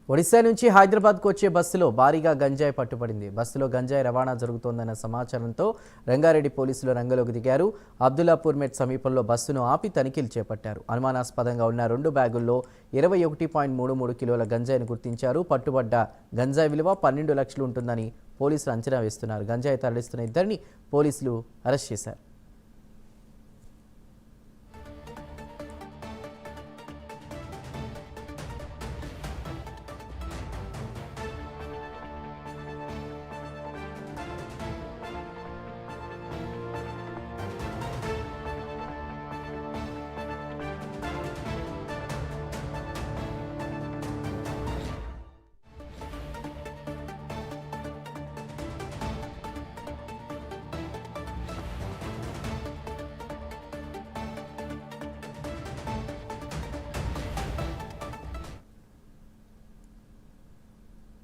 ఒడిశా నుంచి హైదరాబాద్కు వచ్చే బస్సులో భారీగా గంజాయి పట్టుబడింది. బస్సులో గంజాయి రవాణా జరుగుతోందన్న సమాచారంతో రంగారెడ్డి పోలీసులు రంగంలోకి దిగారు. అబ్దుల్లాపూర్ మెట్ సమీపంలో బస్సును ఆపి తనిఖీలు చేపట్టారు. అనుమానాస్పదంగా ఉన్న 2 బ్యాగుల్లో 21.33 కిలోల గంజాయిని గుర్తించారు. పట్టుబడ్డ గంజాయి విలువ 12 లక్షలు ఉంటుందని పోలీసులు అంచనా వేస్తున్నారు. గంజాయి తరలిస్తున్న ఇద్దరిని పోలీసులు అరెస్ట్ చేశారు.